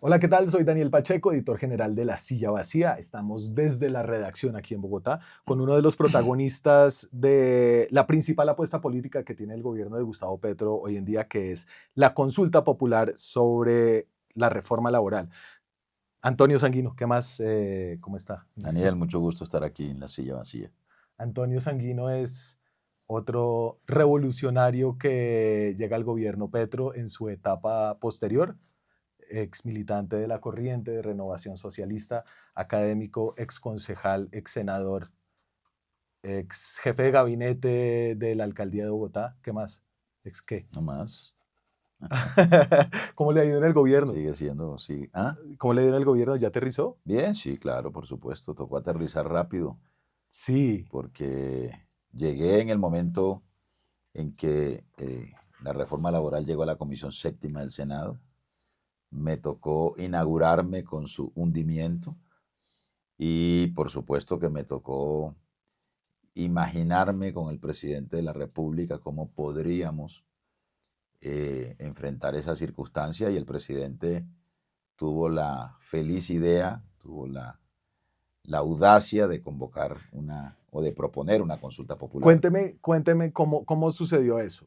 Hola, ¿qué tal? Soy Daniel Pacheco, editor general de La Silla Vacía. Estamos desde la redacción aquí en Bogotá con uno de los protagonistas de la principal apuesta política que tiene el gobierno de Gustavo Petro hoy en día, que es la consulta popular sobre la reforma laboral. Antonio Sanguino, ¿qué más? ¿Cómo está, Daniel, ministro? mucho gusto estar aquí en la silla vacía. Antonio Sanguino es otro revolucionario que llega al gobierno Petro en su etapa posterior, ex militante de la corriente de Renovación Socialista, académico, ex concejal, ex senador, ex jefe de gabinete de la alcaldía de Bogotá. ¿Qué más? ¿Ex qué? No más. ¿Cómo le ha ido en el gobierno? Sigue siendo, sí. ¿Ah? ¿Cómo le ha ido en el gobierno? ¿Ya aterrizó? Bien, sí, claro, por supuesto. Tocó aterrizar rápido Sí. porque llegué en el momento en que la reforma laboral llegó a la Comisión Séptima del Senado. Me tocó inaugurarme con su hundimiento y por supuesto que me tocó imaginarme con el presidente de la República cómo podríamos enfrentar esa circunstancia y el presidente tuvo la feliz idea, tuvo la audacia de convocar una o de proponer una consulta popular. Cuénteme cómo sucedió eso.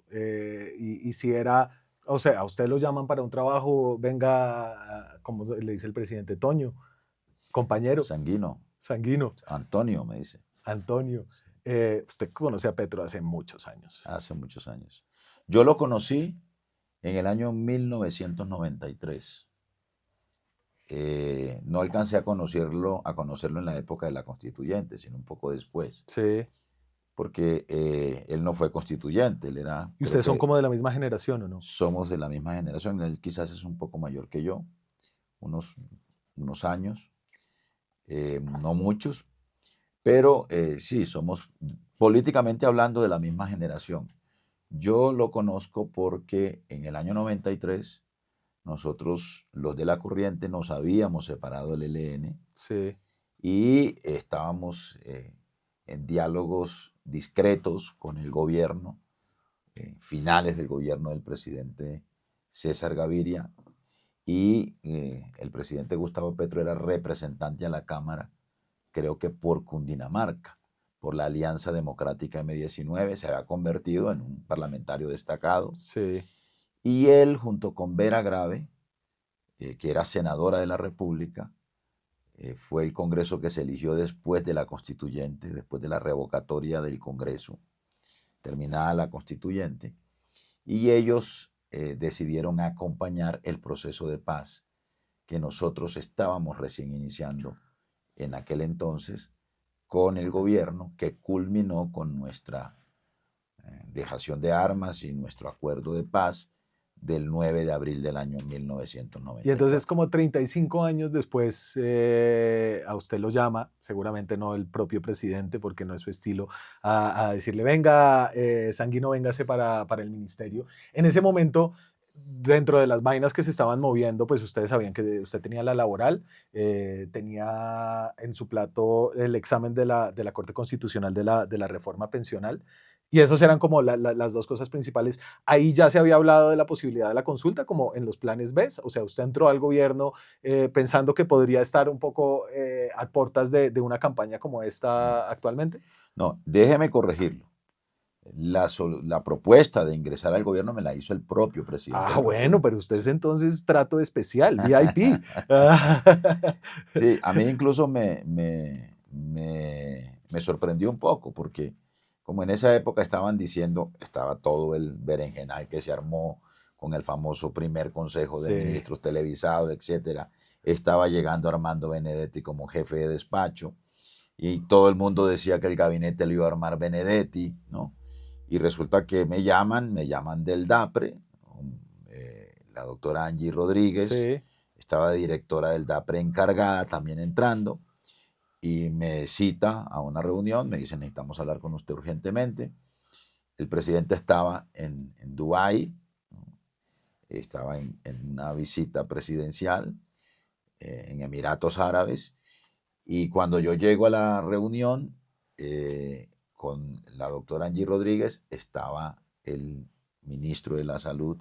Y si era, o sea, a usted lo llaman para un trabajo, venga, como le dice el presidente Toño, compañero, Sanguino, Sanguino, Antonio me dice, Antonio. sí, Usted conoce a Petro hace muchos años. hace muchos años. Yo lo conocí en el año 1993. No alcancé a conocerlo en la época de la constituyente, sino un poco después, Sí. porque él no fue constituyente, él era, ¿Y creo ustedes son que como de la misma generación o no? somos de la misma generación, él quizás es un poco mayor que yo, unos, unos años, no muchos, pero sí, somos políticamente hablando de la misma generación. Yo lo conozco porque en el año 93 nosotros, los de la corriente, nos habíamos separado del ELN Sí. y estábamos en diálogos discretos con el gobierno, finales del gobierno del presidente César Gaviria, y el presidente Gustavo Petro era representante a la Cámara, creo que por Cundinamarca, por la Alianza Democrática M19, se había convertido en un parlamentario destacado, Sí. y él junto con Vera Grave, que era senadora de la República, fue el Congreso que se eligió después de la constituyente, después de la revocatoria del Congreso, terminada la constituyente, y ellos decidieron acompañar el proceso de paz que nosotros estábamos recién iniciando en aquel entonces con el gobierno, que culminó con nuestra dejación de armas y nuestro acuerdo de paz del 9 de abril del año Y entonces 1994. como 35 años después a usted lo llama, seguramente no el propio presidente porque no es su estilo, a decirle, venga, Sanguino, véngase para el ministerio. En ese momento, dentro de las vainas que se estaban moviendo, pues ustedes sabían que usted tenía la laboral, tenía en su plato el examen de la Corte Constitucional de la reforma pensional, y esos eran como las dos cosas principales. Ahí ya se había hablado de la posibilidad de la consulta, como en los planes B, o sea, usted entró al gobierno pensando que podría estar un poco a puertas de una campaña como No, esta actualmente. no, déjeme corregirlo. La propuesta de ingresar al gobierno me la hizo el propio presidente de Ah, la bueno, República. pero usted es entonces trato especial, VIP. Sí, a mí incluso me sorprendió un poco porque como en esa época estaban diciendo, estaba todo el berenjenal que se armó con el famoso primer consejo de Sí, ministros televisado, etcétera, estaba llegando Armando Benedetti como jefe de despacho y todo el mundo decía que el gabinete lo iba a armar Benedetti, ¿no? Y resulta que me llaman del DAPRE, la doctora Angie Rodríguez, sí. estaba de directora del DAPRE encargada también entrando, y me cita a una reunión, me dice necesitamos hablar con usted urgentemente. El presidente estaba en Dubái, estaba en una visita presidencial en Emiratos Árabes, y cuando yo llego a la reunión con la doctora Angie Rodríguez, estaba el ministro de la Salud,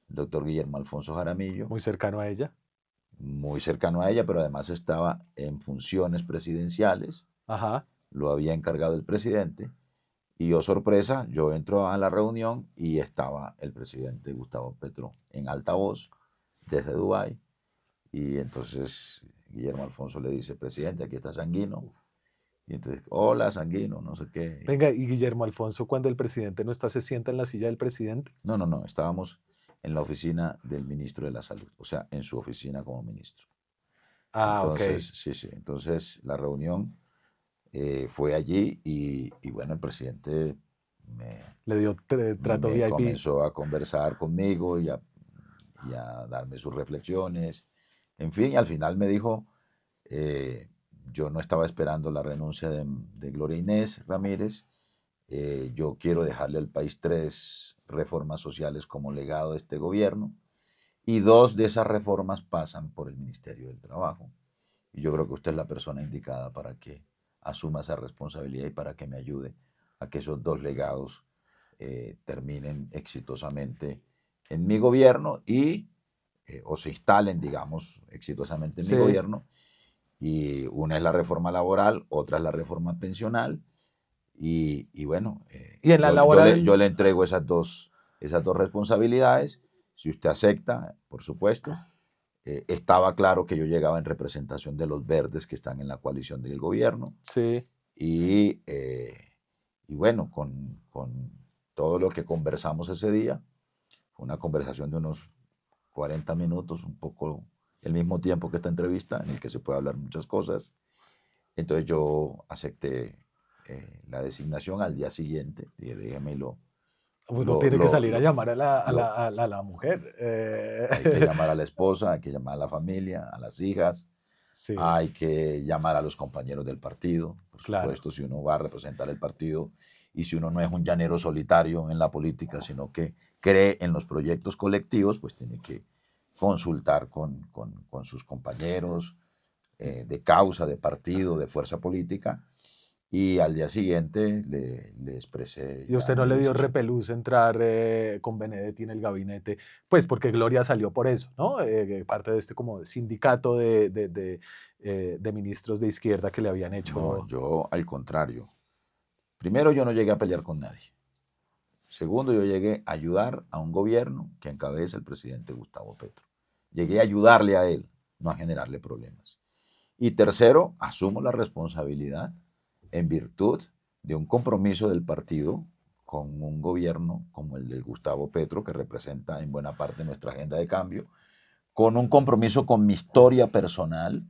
el doctor Guillermo Alfonso Jaramillo, Muy cercano a ella. muy cercano a ella, pero además estaba en funciones presidenciales, Ajá. lo había encargado el presidente, y yo, sorpresa, yo entro a la reunión y estaba el presidente Gustavo Petro en altavoz desde Dubái, y entonces Guillermo Alfonso le dice, presidente, aquí está Sanguino, y entonces, hola Sanguino, no sé qué. Venga, y Guillermo Alfonso, cuando el presidente no está, se sienta en la silla del presidente. No, no, no, estábamos en la oficina del ministro de la Salud, o sea, en su oficina como ministro. Ah, ok. Entonces, sí, sí, entonces la reunión fue allí y bueno, el presidente me, Le dio trato me VIP. comenzó a conversar conmigo y a darme sus reflexiones. En fin, y al final me dijo, eh, yo no estaba esperando la renuncia de Gloria Inés Ramírez, yo quiero dejarle al país 3 reformas sociales como legado de este gobierno y 2 de esas reformas pasan por el Ministerio del Trabajo. Y yo creo que usted es la persona indicada para que asuma esa responsabilidad y para que me ayude a que esos 2 legados terminen exitosamente en mi gobierno o se instalen, digamos, exitosamente en mi Sí. gobierno. Y una es la reforma laboral, otra es la reforma pensional. Y bueno, Y en la yo laboral, le entrego esas dos responsabilidades. Si usted acepta, por supuesto. Estaba claro que yo llegaba en representación de los verdes que están en la coalición del gobierno. sí. Y, y bueno, con todo lo que conversamos ese día, fue una conversación de unos 40 minutos, un poco el mismo tiempo que esta entrevista, en el que se puede hablar muchas cosas. Entonces yo acepté la designación al día siguiente, y déjeme Uno tiene que salir a llamar a lo, a la mujer. hay que llamar a la esposa, hay que llamar a la familia, a las hijas, Sí, hay que llamar a los compañeros del partido, por claro. supuesto, si uno va a representar el partido y si uno no es un llanero solitario en la política, sino que cree en los proyectos colectivos, pues tiene que consultar con sus compañeros de causa, de partido, de fuerza política. Y al día siguiente le expresé Y a ya usted no mi le dio decisión. repelús entrar con Benedetti en el gabinete, pues porque Gloria salió por eso, ¿no? Parte de este como sindicato de ministros de izquierda que le habían No, hecho. yo al contrario. Primero, yo no llegué a pelear con nadie. Segundo, yo llegué a ayudar a un gobierno que encabeza el presidente Gustavo Petro. Llegué a ayudarle a él, no a generarle problemas. Y tercero, asumo la responsabilidad en virtud de un compromiso del partido con un gobierno como el de Gustavo Petro, que representa en buena parte nuestra agenda de cambio, con un compromiso con mi historia personal.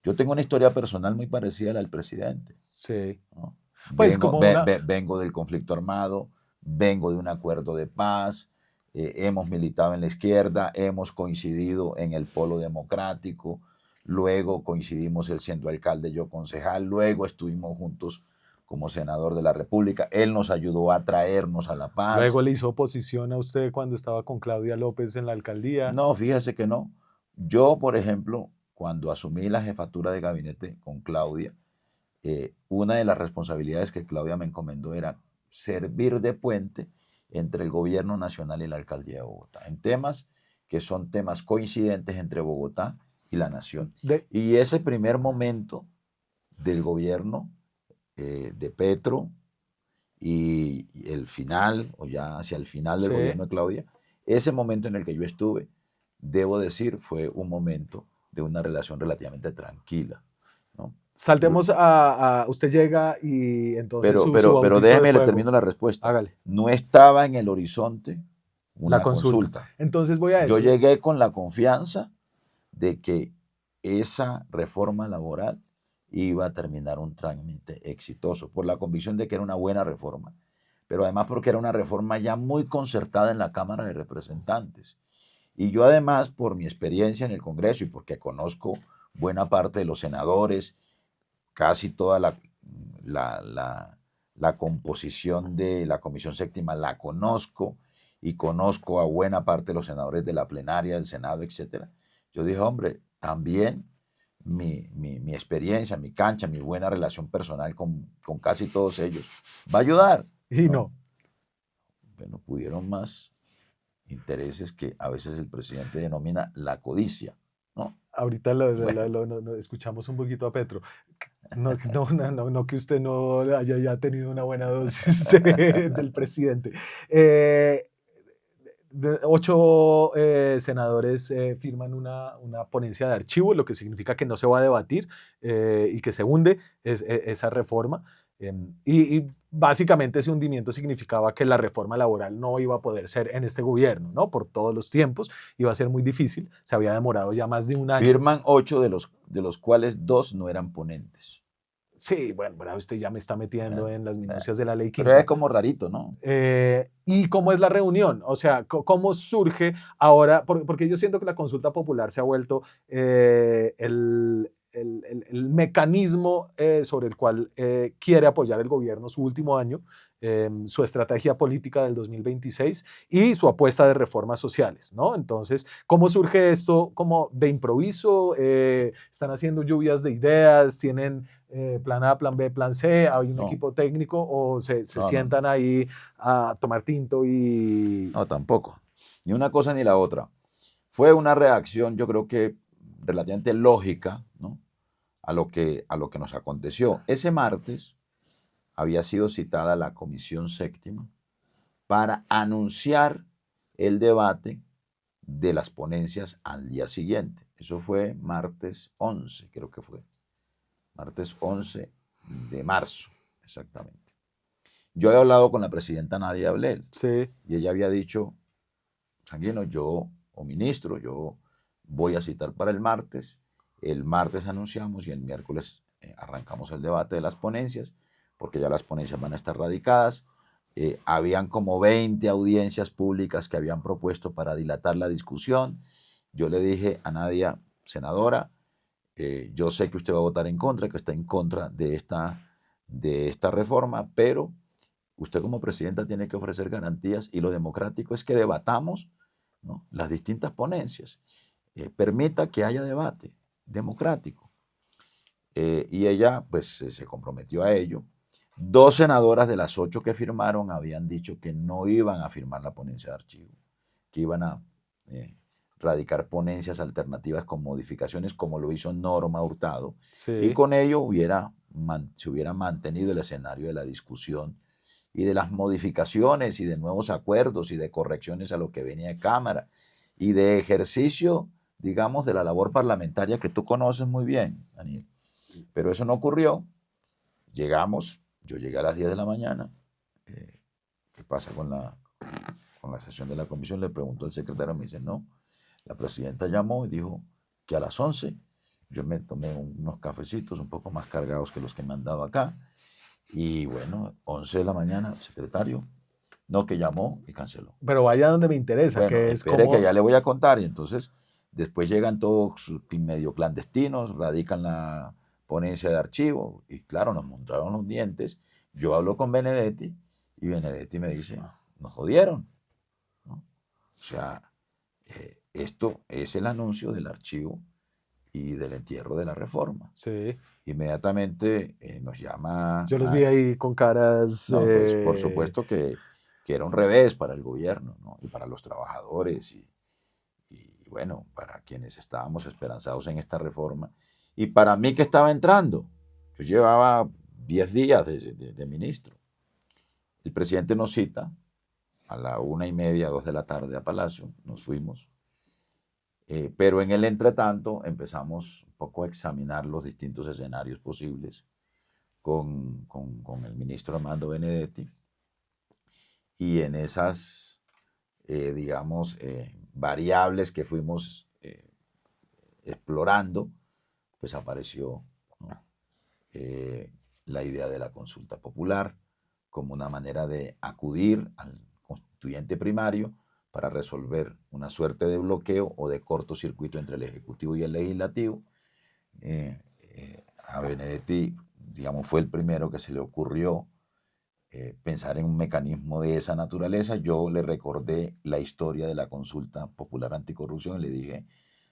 Yo tengo una historia personal muy parecida a la del presidente, Sí. ¿no? Pues como una. Vengo del conflicto armado, vengo de un acuerdo de paz, hemos militado en la izquierda, hemos coincidido en el polo democrático, luego coincidimos él siendo alcalde, yo concejal, luego estuvimos juntos como senador de la República, él nos ayudó a traernos a la Luego paz. le hizo oposición a usted cuando estaba con Claudia López en la alcaldía. No, fíjese que no. Yo, por ejemplo, cuando asumí la jefatura de gabinete con Claudia, una de las responsabilidades que Claudia me encomendó era servir de puente entre el gobierno nacional y la alcaldía de Bogotá, en temas que son temas coincidentes entre Bogotá y la nación. De, Y ese primer momento del gobierno de Petro y el final, o ya hacia el final del sí. gobierno de Claudia, ese momento en el que yo estuve, debo decir, fue un momento de una relación relativamente tranquila, ¿no? Saltemos usted llega y entonces su Pero bautizo de déjeme le fuego. termino la respuesta. Hágale. No estaba en el horizonte La una consulta. consulta. Entonces voy a Yo eso. llegué con la confianza de que esa reforma laboral iba a terminar un trámite exitoso, por la convicción de que era una buena reforma, pero además porque era una reforma ya muy concertada en la Cámara de Representantes. Y yo además, por mi experiencia en el Congreso y porque conozco buena parte de los senadores, casi toda la, la, la composición de la Comisión Séptima la conozco y conozco a buena parte de los senadores de la plenaria, del Senado, etcétera. Yo dije, hombre, también mi experiencia, mi cancha, mi buena relación personal con casi todos ellos va a ayudar, Y ¿no? no. Bueno, pudieron más intereses que a veces el presidente denomina la codicia, ¿no? ahorita Bueno, escuchamos un poquito a Petro. No que usted no haya ya tenido una buena dosis del presidente. Eh, 8 senadores firman una ponencia de archivo, lo que significa que no se va a debatir y que se hunde esa reforma. Y básicamente ese hundimiento significaba que la reforma laboral no iba a poder ser en este gobierno, ¿no? Por todos los tiempos, iba a ser muy difícil, se había demorado ya más de un año. firman 8 de los cuales 2 no eran ponentes. Sí, bueno, ¿verdad? Usted ya me está metiendo Bueno, en las eh, minucias de la ley pero es quinta. como rarito, ¿no? ¿Y cómo es la reunión? O sea, ¿cómo surge ahora? Porque yo siento que la consulta popular se ha vuelto el mecanismo sobre el cual quiere apoyar el gobierno su último año, su estrategia política del 2026 y su apuesta de reformas sociales, ¿no? Entonces, ¿cómo surge esto? ¿Como de improviso? ¿Están haciendo lluvias de ideas? ¿Tienen plan A, plan B, plan C? ¿Hay un No, equipo técnico o se no, no, no, sientan ahí a tomar tinto y... no, tampoco. Ni una cosa ni la otra. Fue una reacción, yo creo que relativamente lógica, ¿no? A lo que nos aconteció. Ese martes había sido citada la Comisión Séptima para anunciar el debate de las ponencias al día siguiente. Eso fue martes 11, creo que fue. Martes 11 de marzo, exactamente. Yo había hablado con la presidenta Nadia Ablel Sí, y ella había dicho, Sanguino, yo, o ministro, yo voy a citar para el martes anunciamos y el miércoles arrancamos el debate de las ponencias, porque ya las ponencias van a estar radicadas. Habían como 20 audiencias públicas que habían propuesto para dilatar la discusión. Yo le dije a Nadia, senadora, yo sé que usted va a votar en contra, que está en contra de esta reforma, pero usted como presidenta tiene que ofrecer garantías y lo democrático es que debatamos, ¿no?, las distintas ponencias. Permita que haya debate democrático. Y ella pues se comprometió a ello. 2 senadoras de las 8 que firmaron habían dicho que no iban a firmar la ponencia de archivo, que iban a eh, radicar ponencias alternativas con modificaciones como lo hizo Norma Hurtado, y sí. con ello se hubiera mantenido el escenario de la discusión y de las modificaciones y de nuevos acuerdos y de correcciones a lo que venía de Cámara y de ejercicio, digamos, de la labor parlamentaria que tú conoces muy bien, Daniel. Pero eso no ocurrió. Llegamos, yo llegué a las 10 de la mañana. ¿Qué pasa con la sesión de la comisión? Le preguntó al secretario, me dice, no, la presidenta llamó y dijo que a las 11 yo me tomé unos cafecitos un poco más cargados que los que me han dado acá. Y bueno, 11 de la mañana, secretario, no, que llamó y canceló. Pero vaya donde me interesa, Bueno, que es espere que ya como... le voy a contar. Y entonces, después llegan todos medio clandestinos, radican la ponencia de archivo y claro, nos montaron los dientes. Yo hablo con Benedetti y Benedetti me dice, nos jodieron, ¿no? O sea, esto es el anuncio del archivo y del entierro de la reforma. Sí, Inmediatamente nos llama, yo los vi ahí con caras... no, pues por supuesto que era un revés para el gobierno, ¿no?, y para los trabajadores y bueno, para quienes estábamos esperanzados en esta reforma y para mí que estaba entrando. Yo llevaba 10 días de ministro. El presidente nos cita a la 1:30, 2 de la tarde a Palacio, nos fuimos. Pero en el entretanto empezamos un poco a examinar los distintos escenarios posibles con el ministro Armando Benedetti y en esas, digamos, variables que fuimos explorando, pues apareció, ¿no?, la idea de la consulta popular como una manera de acudir al constituyente primario para resolver una suerte de bloqueo o de cortocircuito entre el Ejecutivo y el Legislativo. A Benedetti, digamos, fue el primero que se le ocurrió pensar en un mecanismo de esa naturaleza. Yo le recordé la historia de la consulta popular anticorrupción y le dije,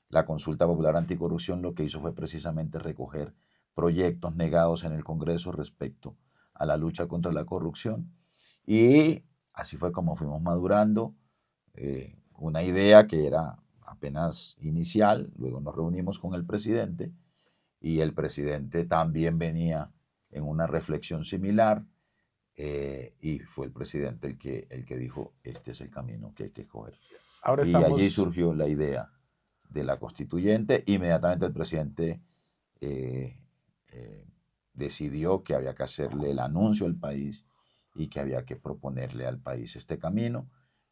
la consulta popular anticorrupción lo que hizo fue precisamente recoger proyectos negados en el Congreso respecto a la lucha contra la corrupción. Y así fue como fuimos madurando una idea que era apenas inicial, luego nos reunimos con el presidente y el presidente también venía en una reflexión similar y fue el presidente el que dijo, este es el camino que hay que escoger. Ahora Y allí estamos... surgió la idea de la constituyente. Inmediatamente el presidente decidió que había que hacerle el anuncio al país y que había que proponerle al país este camino,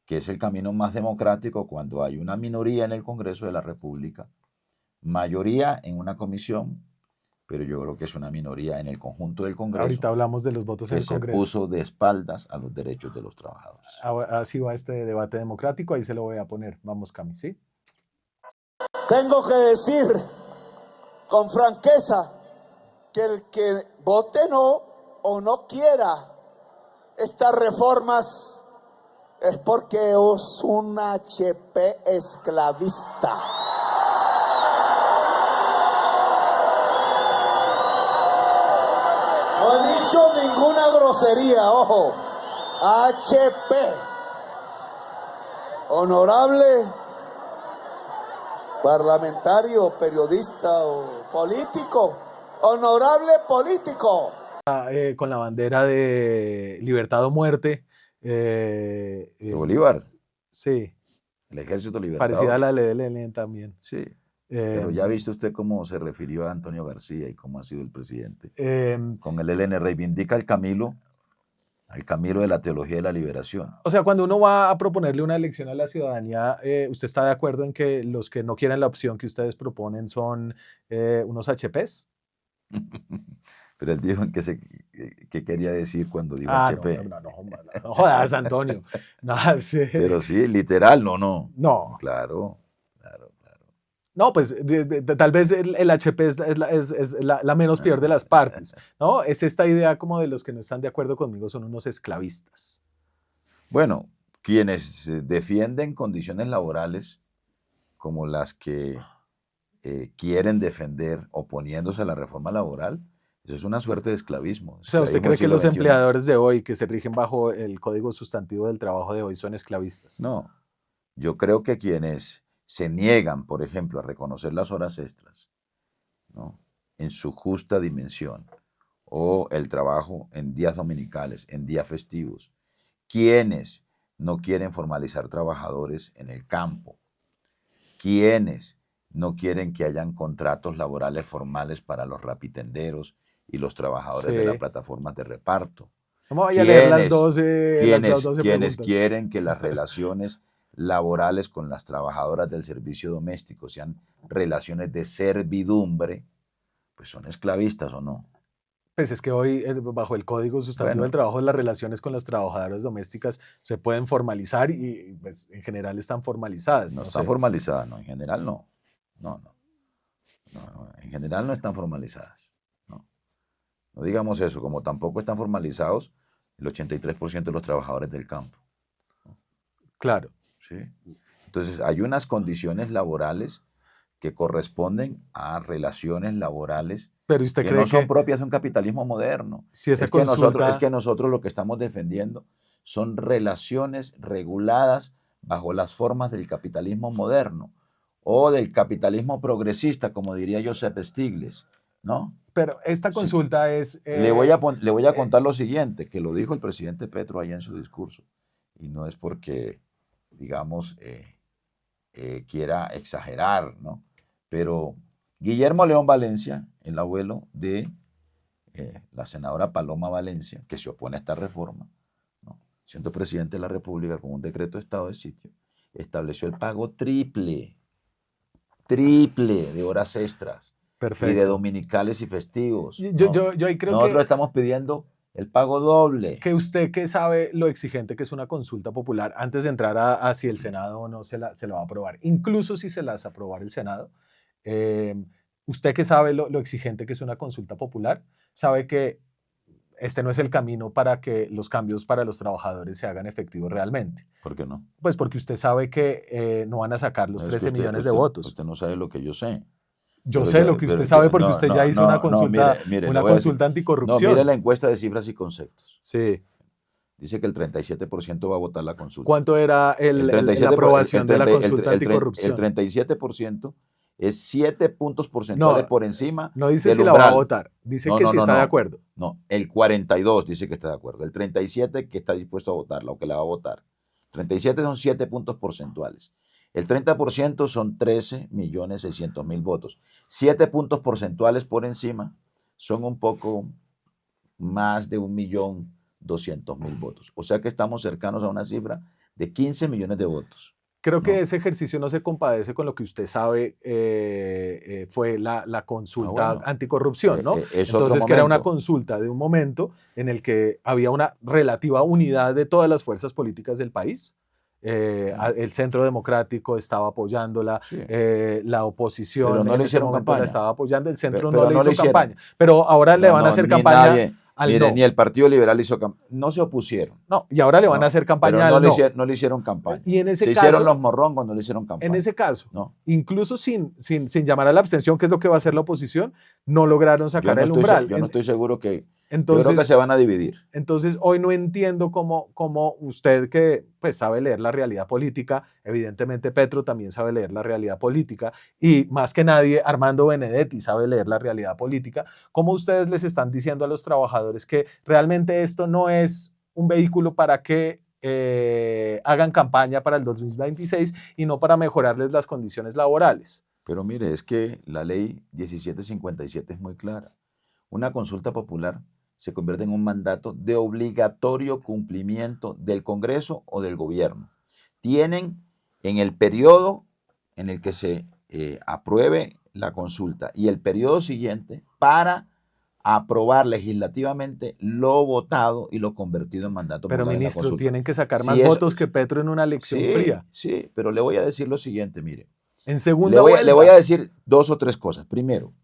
que es el camino más democrático cuando hay una minoría en el Congreso de la República, mayoría en una comisión, pero yo creo que es una minoría en el conjunto del Congreso. Ahorita hablamos de los votos en que el se Congreso. puso de espaldas a los derechos de los trabajadores. Así va este debate democrático, ahí se lo voy a poner. Vamos, Cami, ¿sí? Tengo que decir con franqueza que el que vote no o no quiera estas reformas es porque es un HP esclavista. No he dicho ninguna grosería, ojo. HP. Honorable parlamentario, periodista o político. Honorable político. Con la bandera de libertad o muerte. De Bolívar. Sí. El Ejército Libertador. Parecida a la del ELN también. Sí. Pero ya ha visto usted cómo se refirió a Antonio García y cómo ha sido el presidente. Con el ELN reivindica al Camilo de la teología de la liberación. O sea, cuando uno va a proponerle una elección a la ciudadanía, ¿usted está de acuerdo en que los que no quieren la opción que ustedes proponen son unos HPs? Pero él dijo qué quería decir cuando dijo HP. No jodas, Antonio. No, sí. Pero sí, literal, no. No. Claro. No, pues tal vez el HP es la menos peor de las partes, ¿no? Es esta idea como de los que no están de acuerdo conmigo son unos esclavistas. Bueno, quienes defienden condiciones laborales como las que quieren defender oponiéndose a la reforma laboral, eso es una suerte de esclavismo. O sea, ¿usted cree que los empleadores de hoy que se rigen bajo el Código Sustantivo del Trabajo de hoy son esclavistas? No, yo creo que quienes se niegan, por ejemplo, a reconocer las horas extras, ¿no?, en su justa dimensión, o el trabajo en días dominicales, en días festivos, quienes no quieren formalizar trabajadores en el campo, quienes no quieren que hayan contratos laborales formales para los rapitenderos y los trabajadores de las plataformas de reparto. Vamos a leer las 12 quienes quieren que las relaciones laborales con las trabajadoras del servicio doméstico sean relaciones de servidumbre, pues son esclavistas o no. Pues es que hoy, bajo el Código Sustantivo del Trabajo, las relaciones con las trabajadoras domésticas se pueden formalizar y pues, en general están formalizadas. No están formalizadas, no, en general no. No, en general no están formalizadas. No digamos eso, como tampoco están formalizados el 83% de los trabajadores del campo. Claro. ¿Sí? Entonces, hay unas condiciones laborales que corresponden a relaciones laborales pero usted que cree no son propias de un capitalismo moderno. Si esa es que nosotros lo que estamos defendiendo son relaciones reguladas bajo las formas del capitalismo moderno o del capitalismo progresista, como diría Joseph Stiglitz, ¿no? Pero esta consulta es... Le voy a contar lo siguiente, que lo dijo el presidente Petro allá en su discurso, y no es porque, digamos, quiera exagerar, ¿no? Pero Guillermo León Valencia, el abuelo de la senadora Paloma Valencia, que se opone a esta reforma, ¿no?, siendo presidente de la República con un decreto de estado de sitio, estableció el pago triple de horas extras. Perfecto. Y de dominicales y festivos. Yo ahí creo Nosotros estamos pidiendo el pago doble. Que usted que sabe lo exigente que es una consulta popular, antes de entrar a si el Senado o no se la va a aprobar, incluso si se la hace aprobar el Senado, usted que sabe lo exigente que es una consulta popular, sabe que este no es el camino para que los cambios para los trabajadores se hagan efectivos realmente. ¿Por qué no? Pues porque usted sabe que no van a sacar los 13 millones de votos. Usted no sabe lo que yo sé. Yo sé lo que usted sabe porque usted ya hizo una consulta, mire, una consulta anticorrupción. No, mire la encuesta de cifras y conceptos. Sí. dice que el 37% va a votar la consulta. ¿Cuánto era la aprobación de la consulta anticorrupción? El 37% es 7 puntos porcentuales por encima no dice del si umbral. la va a votar, dice que si está de acuerdo. No, el 42 dice que está de acuerdo, el 37 que está dispuesto a votarla o que la va a votar. 37 son 7 puntos porcentuales. El 30% son 13.600.000 votos. 7 puntos porcentuales por encima son un poco más de 1.200.000 votos. O sea que estamos cercanos a una cifra de 15 millones de votos. Creo que ese ejercicio no se compadece con lo que usted sabe fue la consulta anticorrupción, ¿no? Entonces, que era una consulta de un momento en el que había una relativa unidad de todas las fuerzas políticas del país. El Centro Democrático estaba apoyándola, la oposición pero no en le ese hicieron momento campaña. la estaba apoyando, el Centro pero no le hizo campaña. Pero ahora le van a hacer campaña. Mire, ni el Partido Liberal hizo campaña. No se opusieron. No, y ahora le van a hacer campaña al no. No le hicieron campaña. Y en ese se caso, hicieron los morrongos, no le hicieron campaña. En ese caso, incluso sin llamar a la abstención, que es lo que va a hacer la oposición, no lograron sacar el umbral. Yo no estoy seguro que... Entonces, yo creo que se van a dividir. Entonces, hoy no entiendo cómo usted, que pues sabe leer la realidad política, evidentemente Petro también sabe leer la realidad política, y más que nadie, Armando Benedetti sabe leer la realidad política, cómo ustedes les están diciendo a los trabajadores que realmente esto no es un vehículo para que hagan campaña para el 2026 y no para mejorarles las condiciones laborales. Pero mire, es que la ley 1757 es muy clara. Una consulta popular se convierte en un mandato de obligatorio cumplimiento del Congreso o del gobierno. Tienen en el periodo en el que se apruebe la consulta y el periodo siguiente para aprobar legislativamente lo votado y lo convertido en mandato popular. Pero ministro, tienen que sacar más eso, votos que Petro en una elección fría. Sí, pero le voy a decir lo siguiente, mire. En segunda vuelta. Le voy a decir 2 o 3 cosas. Primero,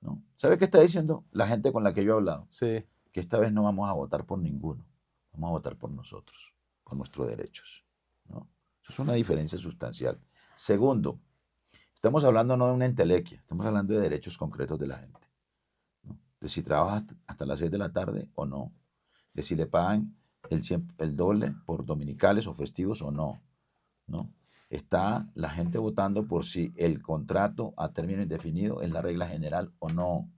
¿no? ¿Sabe qué está diciendo la gente con la que yo he hablado? Sí. Que esta vez no vamos a votar por ninguno, vamos a votar por nosotros, por nuestros derechos, ¿no? Eso es una diferencia sustancial. Segundo, estamos hablando no de una entelequia, estamos hablando de derechos concretos de la gente, ¿no? De si trabaja hasta las 6 de la tarde o no, de si le pagan el doble por dominicales o festivos o no, ¿no? Está la gente votando por si el contrato a término indefinido es la regla general o no,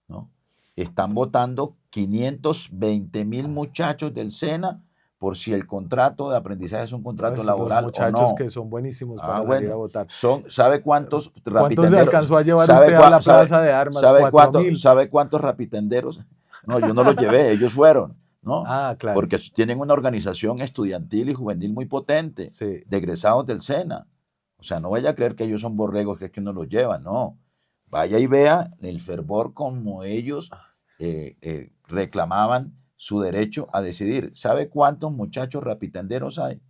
¿no? Están votando 520.000 muchachos del SENA por si el contrato de aprendizaje es un contrato laboral muchachos o no. Que son buenísimos para salir a votar. ¿Sabe cuántos rapitenderos? ¿Cuántos le alcanzó a llevar usted a la plaza de armas? ¿Sabe cuántos rapitenderos? No, yo no los llevé, ellos fueron, ¿no? Ah, claro. Porque tienen una organización estudiantil y juvenil muy potente, sí, de egresados del SENA. O sea, no vaya a creer que ellos son borregos, que es que uno los lleva, no. Vaya y vea el fervor como ellos reclamaban su derecho a decidir. ¿Sabe cuántos muchachos rapitenderos hay?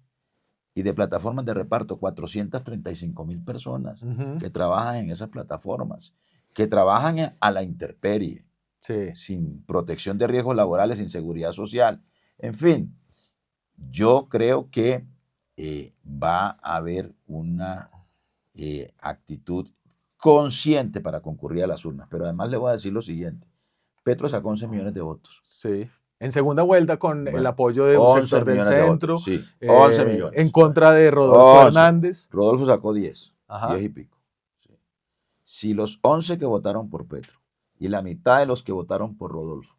Y de plataformas de reparto, 435.000 personas que trabajan en esas plataformas, que trabajan a la intemperie, sin protección de riesgos laborales, sin seguridad social. En fin, yo creo que va a haber una actitud consciente para concurrir a las urnas. Pero además le voy a decir lo siguiente. Petro sacó 11 millones de votos. Sí. En segunda vuelta con el apoyo de un sector del centro. Sí, 11 millones. En contra de Rodolfo Hernández. Rodolfo sacó 10, 10 y pico. Sí. Si los 11 que votaron por Petro y la mitad de los que votaron por Rodolfo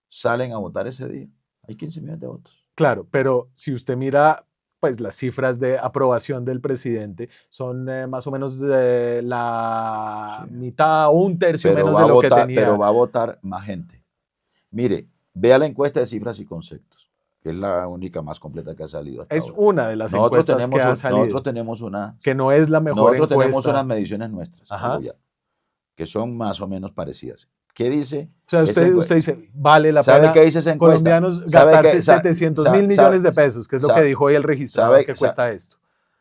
salen a votar ese día, hay 15 millones de votos. Claro, pero si usted mira, pues las cifras de aprobación del presidente son más o menos de la mitad o un tercio menos de lo que tenía. Pero va a votar más gente. Mire, vea la encuesta de cifras y conceptos, que es la única más completa que ha salido hasta ahora. Una de las encuestas que ha salido. Nosotros tenemos una... Que no es la mejor encuesta. Tenemos unas mediciones nuestras, que son más o menos parecidas. ¿Qué dice? O sea, usted dice, vale la pena. ¿Sabe qué dice esa encuesta? Colombianos gastarse 700.000 millones de pesos, que es lo que dijo hoy el registrador que cuesta esto.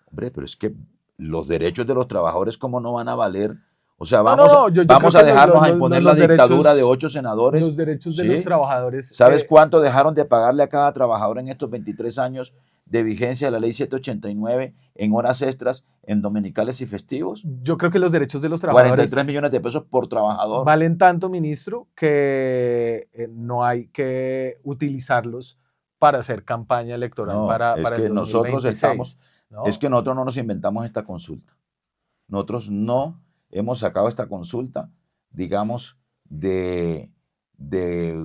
Hombre, pero es que los derechos de los trabajadores, ¿cómo no van a valer? O sea, vamos a dejarnos a imponer la dictadura de 8 senadores. Los derechos de los trabajadores. ¿Sabes cuánto dejaron de pagarle a cada trabajador en estos 23 años de vigencia de la ley 789 en horas extras, en dominicales y festivos? Yo creo que los derechos de los trabajadores... 43 millones de pesos por trabajador. Valen tanto, ministro, que no hay que utilizarlos para hacer campaña electoral No, para es que el nosotros 2026, ¿no? es que nosotros no nos inventamos esta consulta. Nosotros no hemos sacado esta consulta, digamos, de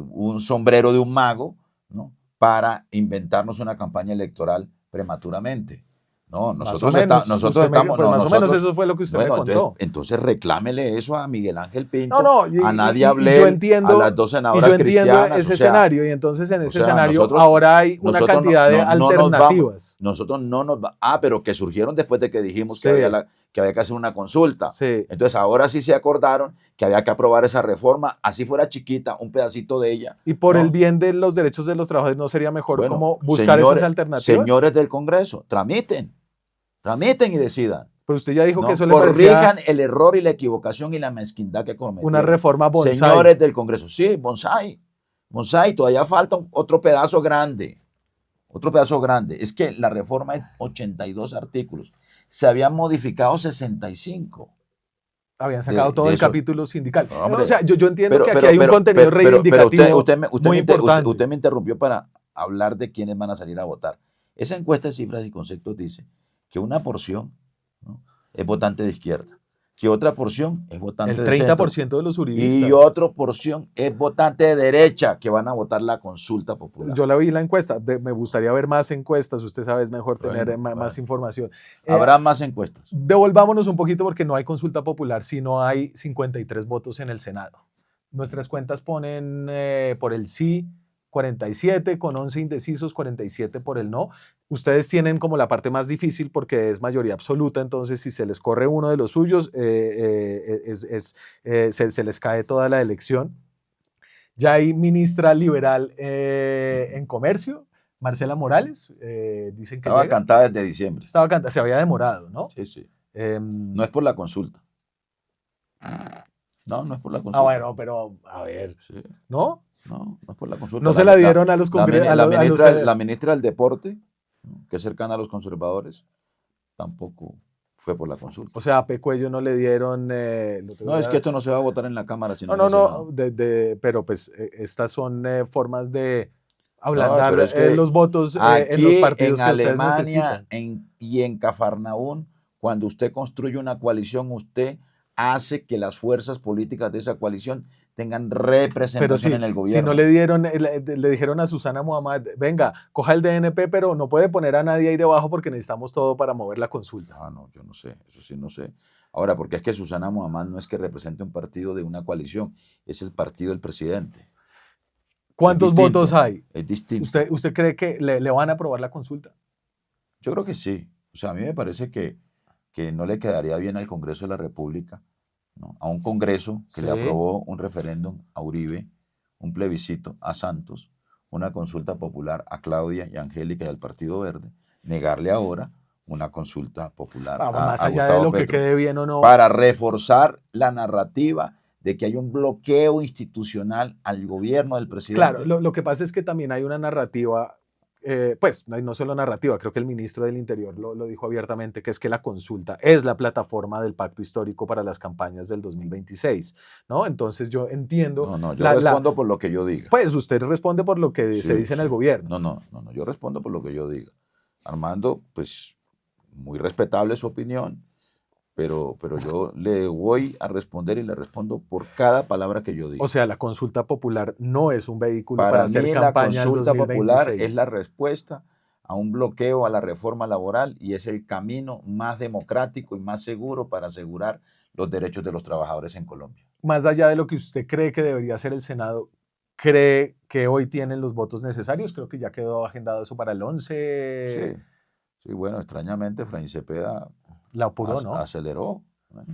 un sombrero de un mago, ¿no? Para inventarnos una campaña electoral prematuramente. No, Más o menos, nosotros usted me, estamos, pues no, más o menos nosotros, eso fue lo que usted me bueno, contó. entonces reclámele eso a Miguel Ángel No, Pinto, no, a Nadia y yo Ablel, a entiendo, las dos y yo senadoras entiendo cristianas, ese escenario, y entonces en ese escenario nosotros, ahora hay una nosotros cantidad de no nos vamos, alternativas. nosotros no nos va, pero que surgieron después de que dijimos Sí, que había que hacer una consulta. sí. Entonces ahora sí se acordaron que había que aprobar esa reforma, así fuera chiquita, un pedacito de ella. Y por el ¿no? bien de los derechos de los trabajadores, ¿no sería mejor Bueno, como buscar esas alternativas? señores del Congreso, tramiten y decidan. Pero usted ya dijo que ¿no? eso le parecía Corrijan el error y la equivocación y la mezquindad que cometieron. una reforma bonsai. Señores del Congreso, sí, bonsai. Bonsai, todavía falta otro pedazo grande. Otro pedazo grande. Es que la reforma es 82 artículos. Se habían modificado 65. Habían sacado todo el capítulo sindical. No, hombre, o sea, yo entiendo que aquí hay un contenido reivindicativo muy importante. Usted me interrumpió para hablar de quiénes van a salir a votar. Esa encuesta de cifras y conceptos dice que una porción, ¿no?, es votante de izquierda, que otra porción es votante el de centro, 30% de los uribistas. y otra porción es votante de derecha, que van a votar la consulta popular. Yo la vi la encuesta, me gustaría ver más encuestas, usted sabe, es mejor tener Bueno, más información. Habrá más encuestas. Devolvámonos un poquito porque no hay consulta popular, sino hay 53 votos en el Senado. Nuestras cuentas ponen por el sí 47, con 11 indecisos, 47 por el no. Ustedes tienen como la parte más difícil porque es mayoría absoluta, entonces si se les corre uno de los suyos, se les cae toda la elección. Ya hay ministra liberal en comercio, Marcela Morales, dicen que Estaba llega. cantada desde diciembre. Estaba cantada, se había demorado, ¿no? Sí, sí. Eh, No es por la consulta. No es por la consulta. bueno, pero a ver, Sí. ¿no? No es por la consulta. No se la dieron a los congresos. La ministra del Deporte, que es cercana a los conservadores, tampoco fue por la consulta. O sea, a Pecuello no le dieron. No, es que esto no se va a votar en la Cámara, sino en No, el no, Senado. pero pues estas son formas de ablandar pero es que los votos en aquí los partidos en que ustedes Alemania necesitan. y en Cafarnaún, cuando usted construye una coalición, usted hace que las fuerzas políticas de esa coalición tengan representación Pero sí, en el gobierno. si no le dieron, le dijeron a Susana Muhammad, venga, coja el DNP, pero no puede poner a nadie ahí debajo porque necesitamos todo para mover la consulta. No, yo no sé, eso sí no sé. Ahora, porque es que Susana Muhammad no es que represente un partido de una coalición, es el partido del presidente. ¿Cuántos votos hay? Es distinto. ¿Usted cree que le van a aprobar la consulta? Yo creo que sí. O sea, a mí me parece que no le quedaría bien al Congreso de la República, ¿no?, a un Congreso que le aprobó un referéndum a Uribe, un plebiscito a Santos, una consulta popular a Claudia y a Angélica y al Partido Verde, negarle ahora una consulta popular más a allá Gustavo de lo Petro, que quede bien o no. para reforzar la narrativa de que hay un bloqueo institucional al gobierno del presidente. Claro, lo que pasa es que también hay una narrativa, pues no solo narrativa, creo que el ministro del Interior lo dijo abiertamente, que es que la consulta es la plataforma del pacto histórico para las campañas del 2026, ¿no? Entonces yo entiendo... yo respondo por lo que yo diga. Pues usted responde por lo que se dice en el gobierno. No, yo respondo por lo que yo diga. Armando, pues muy respetable su opinión, pero yo le voy a responder y le respondo por cada palabra que yo diga. O sea, la consulta popular no es un vehículo para para hacer mí campaña la consulta al 2026. popular es la respuesta a un bloqueo a la reforma laboral y es el camino más democrático y más seguro para asegurar los derechos de los trabajadores en Colombia. Más allá de lo que usted cree que debería hacer el Senado, ¿cree que hoy tienen los votos necesarios? Creo que ya quedó agendado eso para el 11. Sí, bueno, extrañamente Efraín Cepeda la apuró, ¿no? Aceleró. Bueno,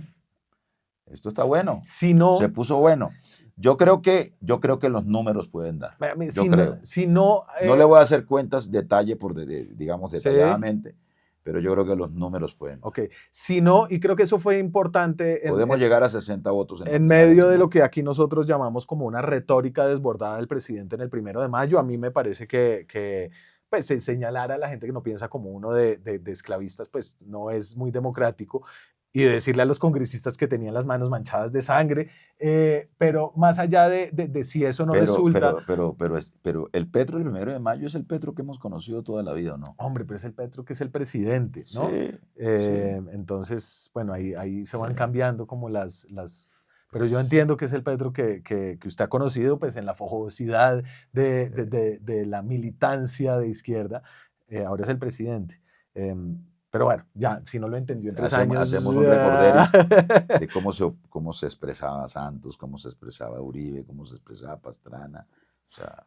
esto está bueno. Si no, se puso bueno. Yo creo que los números pueden dar. No le voy a hacer cuentas detalle por digamos detalladamente, pero yo creo que los números pueden dar. Ok. Si no, y creo que eso fue importante. Podemos llegar a 60 votos. En medio de lo que aquí nosotros llamamos como una retórica desbordada del presidente en el 1 de mayo, a mí me parece que pues señalar a la gente que no piensa como uno de esclavistas, pues no es muy democrático. y decirle a los congresistas que tenían las manos manchadas de sangre, pero más allá de si eso no resulta... Pero el Petro del 1 de mayo es el Petro que hemos conocido toda la vida, ¿o no? Hombre, pero es el Petro que es el presidente, ¿no? Sí, Entonces, bueno, ahí se van sí. cambiando como pero yo entiendo que es el Petro que usted ha conocido pues en la fogosidad de la militancia de izquierda, ahora es el presidente. Pero bueno, ya, si no lo entendió en 3 años... Hacemos un recorderis de cómo se expresaba Santos, cómo se expresaba Uribe, cómo se expresaba Pastrana. O sea,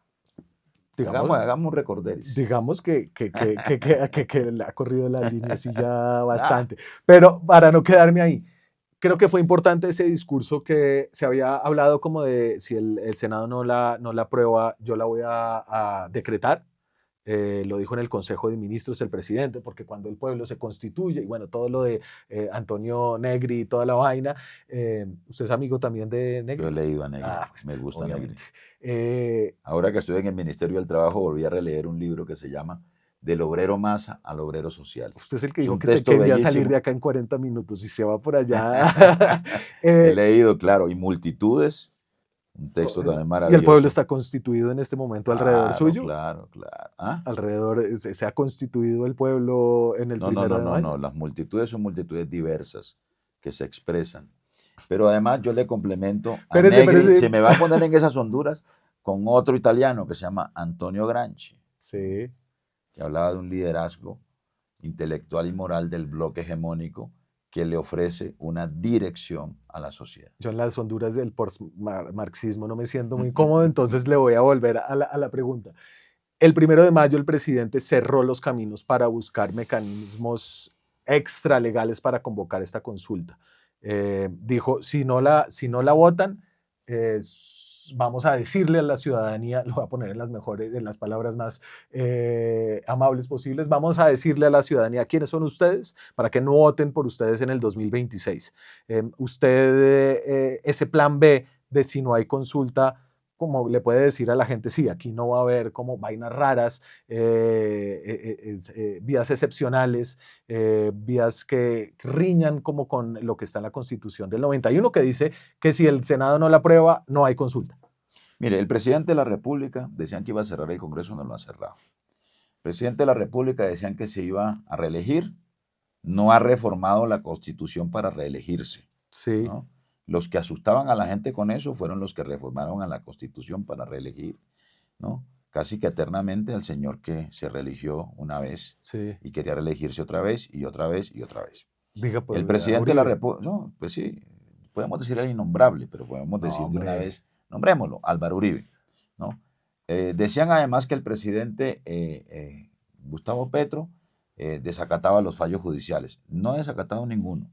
hagamos un recorderis. Digamos que le ha corrido la línea así ya bastante. Pero para no quedarme ahí, creo que fue importante ese discurso que se había hablado como de si el Senado no la aprueba, yo la voy a decretar. Lo dijo en el Consejo de Ministros el presidente, porque cuando el pueblo se constituye, y bueno, todo lo de Antonio Negri y toda la vaina, ¿usted es amigo también de Negri? Yo he leído a Negri, Bueno, me gusta obviamente. Negri. Ahora que estoy en el Ministerio del Trabajo, volví a releer un libro que se llama Del obrero masa al obrero social. Usted es el que dijo un que te texto quería bellísimo. salir de acá en 40 minutos y se va por allá. He leído, claro, y multitudes. Un texto también maravilloso. Y el pueblo está constituido en este momento alrededor suyo. Claro. ¿Ah? Alrededor, ¿se ha constituido el pueblo en el 1 de mayo? No, las multitudes son multitudes diversas que se expresan. Pero además yo le complemento a Negri, se me va a poner en esas honduras con otro italiano que se llama Antonio Gramsci. Sí. Que hablaba de un liderazgo intelectual y moral del bloque hegemónico que le ofrece una dirección a la sociedad. Yo en las honduras del marxismo no me siento muy cómodo, entonces le voy a volver a la pregunta. El 1 de mayo el presidente cerró los caminos para buscar mecanismos extralegales para convocar esta consulta. Dijo, si no la votan, vamos a decirle a la ciudadanía, lo voy a poner en las palabras más amables posibles, vamos a decirle a la ciudadanía quiénes son ustedes para que no voten por ustedes en el 2026. Ese plan B de si no hay consulta, como le puede decir a la gente, sí, aquí no va a haber como vainas raras, vías excepcionales, vías que riñan como con lo que está en la Constitución del 91, que dice que si el Senado no la aprueba, no hay consulta. Mire, el presidente de la República decían que iba a cerrar el Congreso, no lo ha cerrado. El presidente de la República decían que se iba a reelegir, no ha reformado la Constitución para reelegirse. Sí. ¿No? Los que asustaban a la gente con eso fueron los que reformaron a la Constitución para reelegir, ¿no? Casi que eternamente al señor que se reeligió una vez y quería reelegirse otra vez y otra vez y otra vez. Diga, pues, el presidente de la República, no, pues sí, podemos decir el innombrable, pero podemos decir de una vez, nombrémoslo, Álvaro Uribe, ¿no? Decían además que el presidente Gustavo Petro desacataba los fallos judiciales. No ha desacatado ninguno.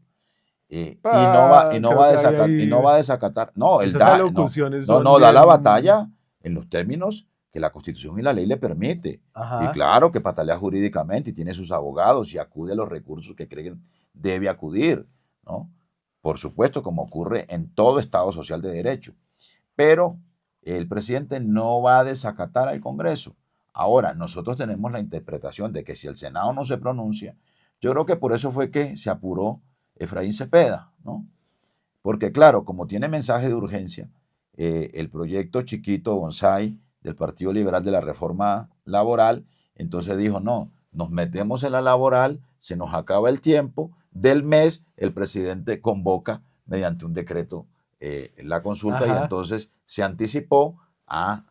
Y no va a desacatar. No, él da la batalla en los términos que la Constitución y la ley le permite. Ajá. Y claro que patalea jurídicamente y tiene sus abogados y acude a los recursos que creen debe acudir, ¿no? Por supuesto, como ocurre en todo Estado social de derecho. Pero el presidente no va a desacatar al Congreso. Ahora, nosotros tenemos la interpretación de que si el Senado no se pronuncia, yo creo que por eso fue que se apuró Efraín Cepeda, ¿no? Porque claro, como tiene mensaje de urgencia, el proyecto chiquito bonsai del Partido Liberal de la Reforma Laboral, entonces dijo, no, nos metemos en la laboral, se nos acaba el tiempo, del mes el presidente convoca mediante un decreto la consulta. Ajá. Y entonces se anticipó a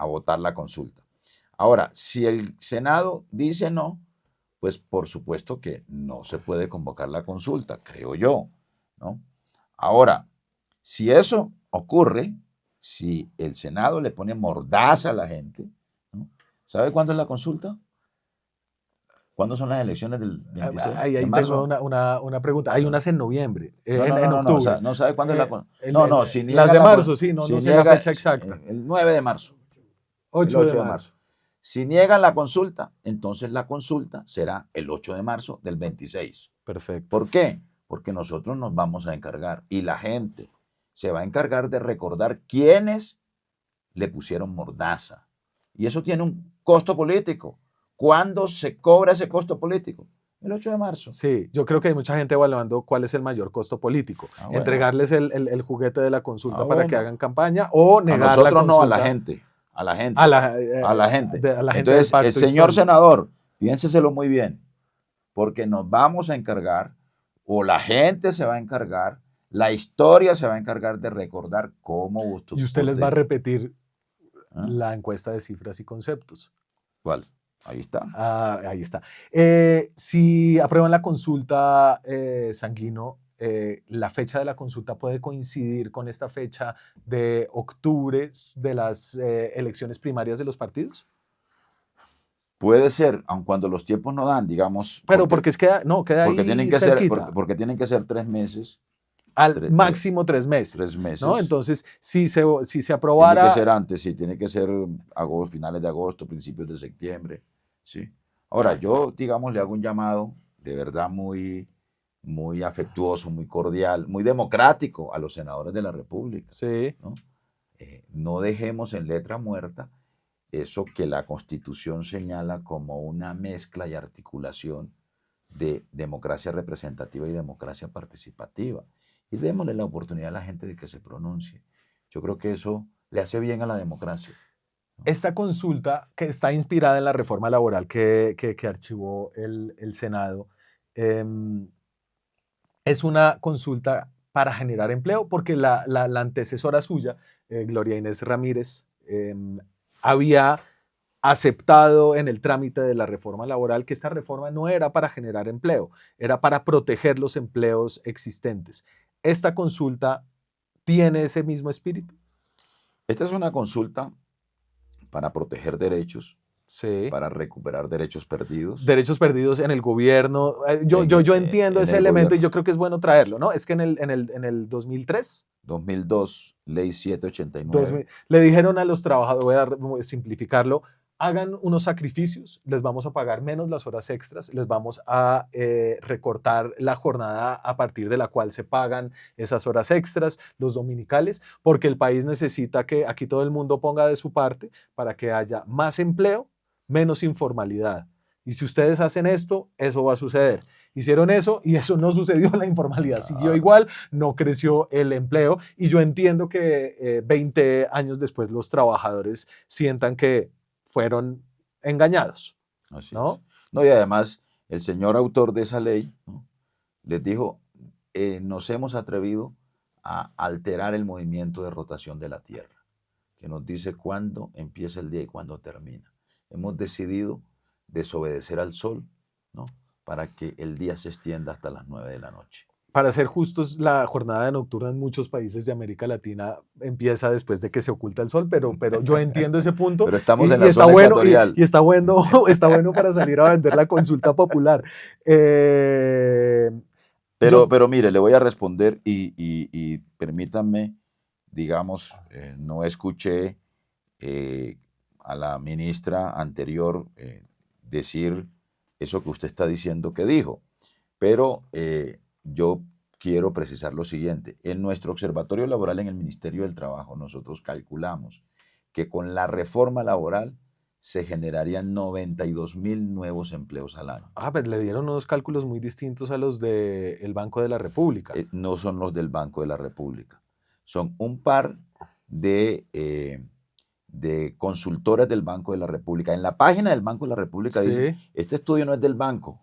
votar la consulta. Ahora, si el Senado dice no, pues por supuesto que no se puede convocar la consulta, creo yo, ¿no? Ahora, si eso ocurre, si el Senado le pone mordaza a la gente, ¿no? ¿Sabe cuándo es la consulta? ¿Cuándo son las elecciones del 26 ahí de marzo? Tengo una pregunta. Hay unas en noviembre, en octubre. No sabe cuándo es la consulta. Si las de marzo, sí, no sé la fecha exacta. El 9 de marzo. 8 de marzo. Si niegan la consulta, entonces la consulta será el 8 de marzo del 26. Perfecto. ¿Por qué? Porque nosotros nos vamos a encargar y la gente se va a encargar de recordar quiénes le pusieron mordaza. Y eso tiene un costo político. ¿Cuándo se cobra ese costo político? El 8 de marzo. Sí, yo creo que hay mucha gente evaluando cuál es el mayor costo político. Ah, bueno. Entregarles el juguete de la consulta Ah, para que bueno. hagan campaña o A negar la nosotros consulta. no, a la gente. A la gente. A la, A la gente. a la gente del Entonces, pacto el señor histórico. senador, piénseselo muy bien, porque nos vamos a encargar, o la gente se va a encargar, la historia se va a encargar de recordar cómo usted. Y usted les va a repetir ¿Ah? la encuesta de cifras y conceptos. ¿Cuál? Ahí está. Ahí está. Si aprueban la consulta, Sanguino, la fecha de la consulta puede coincidir con esta fecha de octubre de las elecciones primarias de los partidos. Puede ser, aun cuando los tiempos no dan, digamos. Pero porque es que no, queda porque ahí tienen que cerquita. ser, porque tienen que ser 3 meses. Al máximo 3 meses. 3 meses. ¿no? Entonces, si se Tiene aprobara. que ser antes, sí, tiene que ser finales de agosto, principios de septiembre. Sí. Ahora, yo, digamos, le hago un llamado de verdad muy, muy afectuoso, muy cordial, muy democrático a los senadores de la República. Sí. ¿No? No dejemos en letra muerta eso que la Constitución señala como una mezcla y articulación de democracia representativa y democracia participativa. Y démosle la oportunidad a la gente de que se pronuncie. Yo creo que eso le hace bien a la democracia. Esta consulta, que está inspirada en la reforma laboral que archivó el Senado, es una consulta para generar empleo, porque la antecesora suya, Gloria Inés Ramírez, había aceptado en el trámite de la reforma laboral que esta reforma no era para generar empleo, era para proteger los empleos existentes. ¿Esta consulta tiene ese mismo espíritu? Esta es una consulta para proteger derechos, sí. para recuperar derechos perdidos. Derechos perdidos en el gobierno. Yo entiendo ese elemento gobierno. Y yo creo que es bueno traerlo, ¿no? Es que en el 2003. 2002, ley 789. Le dijeron a los trabajadores, voy a simplificarlo, hagan unos sacrificios, les vamos a pagar menos las horas extras, les vamos a recortar la jornada a partir de la cual se pagan esas horas extras, los dominicales, porque el país necesita que aquí todo el mundo ponga de su parte para que haya más empleo, menos informalidad. Y si ustedes hacen esto, eso va a suceder. Hicieron eso y eso no sucedió, la informalidad siguió igual, no creció el empleo y yo entiendo que 20 años después los trabajadores sientan que fueron engañados. Así ¿no? No, y además el señor autor de esa ley, ¿no?, les dijo, nos hemos atrevido a alterar el movimiento de rotación de la Tierra, que nos dice cuándo empieza el día y cuándo termina. Hemos decidido desobedecer al sol, ¿no?, para que el día se extienda hasta las 9 de la noche. Para ser justos, la jornada nocturna en muchos países de América Latina empieza después de que se oculta el sol, pero yo entiendo ese punto. Pero estamos en la zona ecuatorial. Y está bueno para salir a vender la consulta popular. Pero mire, le voy a responder y permítanme, digamos, no escuché a la ministra anterior decir eso que usted está diciendo que dijo, pero yo quiero precisar lo siguiente. En nuestro observatorio laboral en el Ministerio del Trabajo, nosotros calculamos que con la reforma laboral se generarían 92,000 nuevos empleos al año. Pues le dieron unos cálculos muy distintos a los del Banco de la República. No son los del Banco de la República. Son un par de consultoras del Banco de la República. En la página del Banco de la República dice, este estudio no es del banco.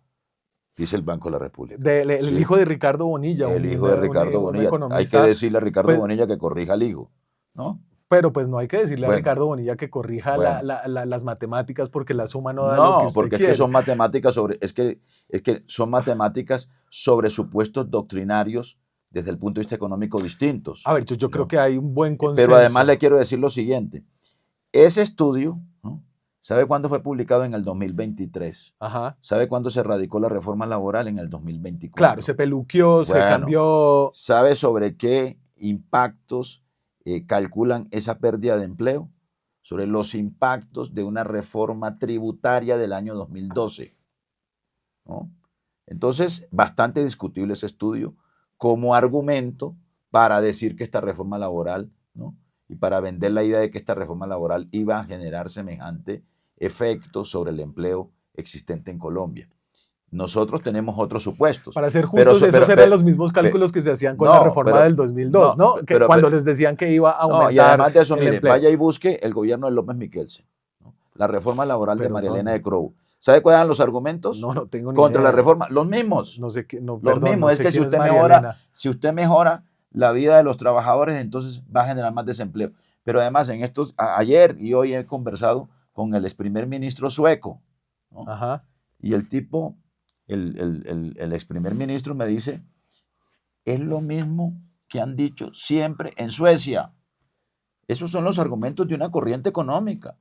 Dice el Banco de la República. El hijo de Ricardo Bonilla. El hijo de Ricardo Bonilla. Hay que decirle a Ricardo Bonilla que corrija al hijo, ¿no? Pero pues no hay que decirle a Ricardo Bonilla que corrija las matemáticas porque la suma no da lo que usted porque quiere. Es que son matemáticas son matemáticas sobre supuestos doctrinarios desde el punto de vista económico distintos. A ver, yo creo que hay un buen consenso. Pero además le quiero decir lo siguiente. Ese estudio, ¿no?, ¿sabe cuándo fue publicado? En el 2023. Ajá. ¿Sabe cuándo se radicó la reforma laboral? En el 2024. Claro, se peluqueó, se cambió. ¿Sabe sobre qué impactos calculan esa pérdida de empleo? Sobre los impactos de una reforma tributaria del año 2012. ¿No? Entonces, bastante discutible ese estudio como argumento para decir que esta reforma laboral, ¿no?, y para vender la idea de que esta reforma laboral iba a generar semejante efecto sobre el empleo existente en Colombia. nosotros tenemos otros supuestos. Para ser justos, esos eran los mismos cálculos que se hacían con la reforma del 2002, ¿no? Cuando les decían que iba a aumentar. No, y además de eso, el mire, empleo. vaya y busque el gobierno de López Miquelsen, ¿no? La reforma laboral de María Elena de Croo. ¿Sabe cuáles eran los argumentos? No tengo ni contra idea. la reforma. Los mismos. No sé qué, no, Los perdón, mismos. no Es sé que si quién usted María mejora, Elena. si usted mejora la vida de los trabajadores, entonces va a generar más desempleo. Pero además, ayer y hoy he conversado con el ex primer ministro sueco, ¿no? Ajá. Y el tipo, el ex primer ministro me dice, es lo mismo que han dicho siempre en Suecia. Esos son los argumentos de una corriente económica.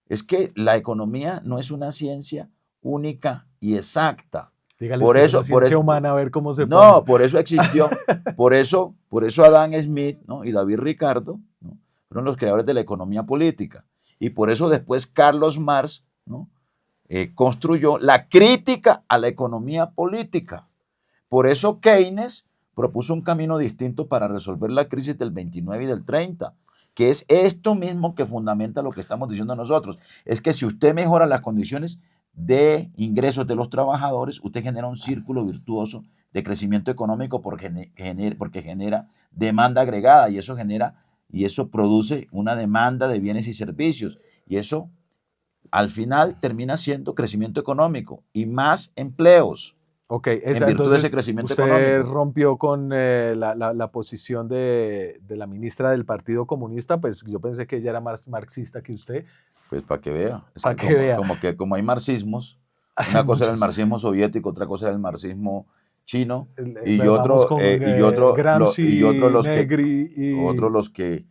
Es que la economía no es una ciencia única y exacta. Dígales por que eso, es una ciencia humana, a ver cómo se no, pone. por eso existió, por eso Adam Smith, ¿no? Y David Ricardo, ¿no? Fueron los creadores de la economía política. Y por eso después Carlos Marx, ¿no? Construyó la crítica a la economía política. Por eso Keynes propuso un camino distinto para resolver la crisis del 29 y del 30, que es esto mismo que fundamenta lo que estamos diciendo nosotros. Es que si usted mejora las condiciones de ingresos de los trabajadores, usted genera un círculo virtuoso de crecimiento económico porque genera demanda agregada y eso produce una demanda de bienes y servicios y eso al final termina siendo crecimiento económico y más empleos. Ok, en virtud de ese crecimiento usted económico. rompió con la posición de la ministra del Partido Comunista, pues yo pensé que ella era más marxista que usted. Pues para que vea. Para que vea. Como hay marxismos, una cosa era el marxismo soviético, otra cosa era el marxismo chino, y otros los que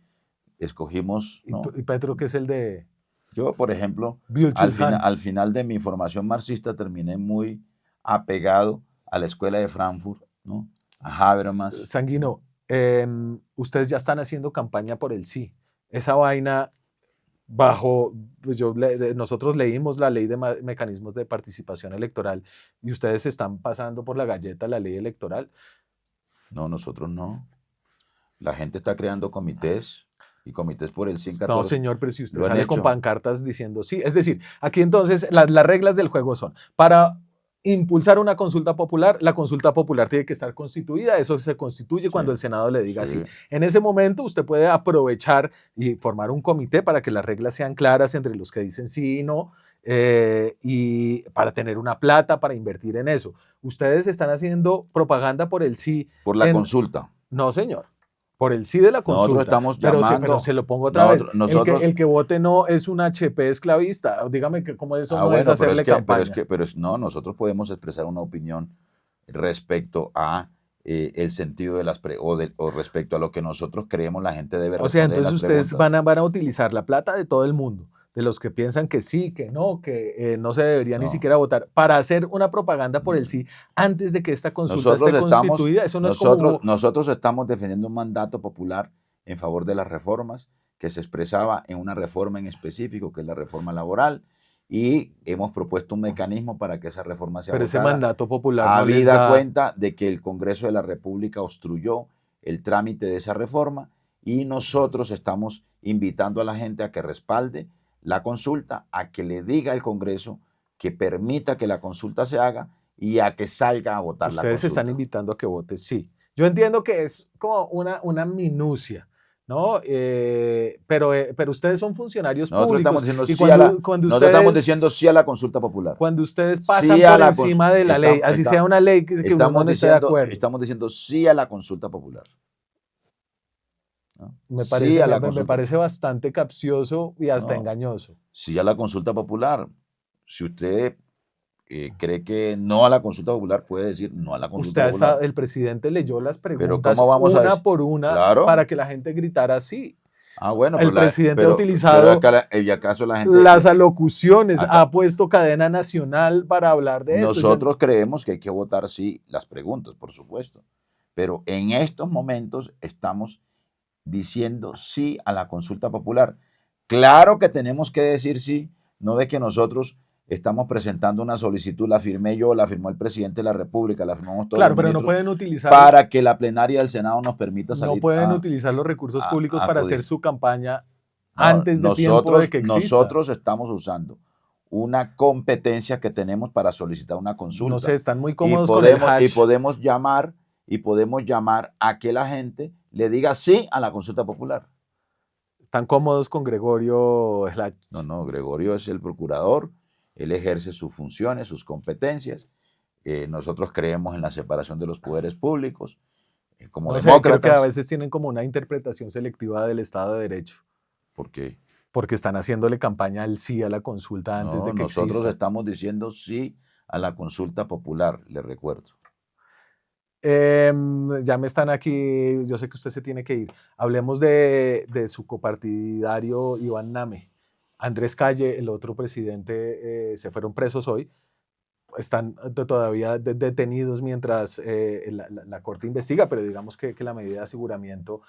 escogimos. ¿No? Y Petro, que es el de... Yo, por ejemplo, al final de mi formación marxista terminé muy apegado a la escuela de Frankfurt, ¿no? A Habermas. Sanguino, ustedes ya están haciendo campaña por el sí. Esa vaina pues nosotros leímos la ley de mecanismos de participación electoral y ustedes están pasando por la galleta la ley electoral. No, nosotros no. La gente está creando comités y comités por el sí. No, señor, pero si usted sale con pancartas diciendo sí. Es decir, aquí entonces las reglas del juego son para impulsar una consulta popular, la consulta popular tiene que estar constituida, eso se constituye cuando el Senado le diga sí. En ese momento usted puede aprovechar y formar un comité para que las reglas sean claras entre los que dicen sí y no, y para tener una plata para invertir en eso. Ustedes están haciendo propaganda por el sí. Por la consulta. No, señor. Por el sí de la consulta. Nosotros estamos llamando. Pero se lo pongo otra vez. El que vote no es un HP esclavista. Dígame que cómo eso no es hacerle campaña. Pero no, nosotros podemos expresar una opinión respecto a el sentido de las o respecto a lo que nosotros creemos la gente debe responder. O sea, entonces ustedes van a utilizar la plata de todo el mundo, de los que piensan que sí, que no se debería ni siquiera votar, para hacer una propaganda por el sí antes de que esta consulta esté constituida. Eso no nosotros estamos defendiendo un mandato popular en favor de las reformas que se expresaba en una reforma en específico, que es la reforma laboral, y hemos propuesto un mecanismo para que esa reforma sea votada. Pero ese mandato popular habida cuenta de que el Congreso de la República obstruyó el trámite de esa reforma y nosotros estamos invitando a la gente a que respalde la consulta, a que le diga al Congreso que permita que la consulta se haga y a que salga a votar la consulta. Ustedes están invitando a que vote sí. Yo entiendo que es como una minucia, ¿no? Pero ustedes son funcionarios públicos. Nosotros estamos diciendo sí a la consulta popular. Cuando ustedes pasan por encima de la ley, así sea una ley que uno no esté de acuerdo. Estamos diciendo sí a la consulta popular. ¿no? Me parece bastante capcioso y hasta engañoso. Sí a la consulta popular. Si usted cree que no a la consulta popular, puede decir no a la consulta popular. El presidente leyó las preguntas una por una para que la gente gritara sí. Ah, bueno, el presidente ha utilizado las alocuciones, ha puesto cadena nacional para hablar de esto. Nosotros creemos que hay que votar sí las preguntas, por supuesto. Pero en estos momentos estamos diciendo sí a la consulta popular. Claro que tenemos que decir sí, no de que nosotros estamos presentando una solicitud, la firmé yo, la firmó el presidente de la República, la firmamos todos los ministros, pero no pueden utilizar para que la plenaria del Senado nos permita salir. No pueden utilizar los recursos públicos para hacer su campaña antes de tiempo de que exista. Nosotros estamos usando una competencia que tenemos para solicitar una consulta. No sé, están muy cómodos con el hash. Y podemos llamar a que la gente le diga sí a la consulta popular. Están cómodos con Gregorio Slach. No, Gregorio es el procurador, él ejerce sus funciones, sus competencias. Nosotros creemos en la separación de los poderes públicos. Como demócratas. Creo que a veces tienen como una interpretación selectiva del Estado de Derecho. ¿Por qué? Porque están haciéndole campaña al sí a la consulta antes de que nosotros exista. estamos diciendo sí a la consulta popular, le recuerdo. Ya me están aquí, yo sé que usted se tiene que ir. Hablemos de su copartidario Iván Name. Andrés Calle, el otro presidente, se fueron presos hoy. Están todavía detenidos mientras la Corte investiga, pero digamos que la medida de aseguramiento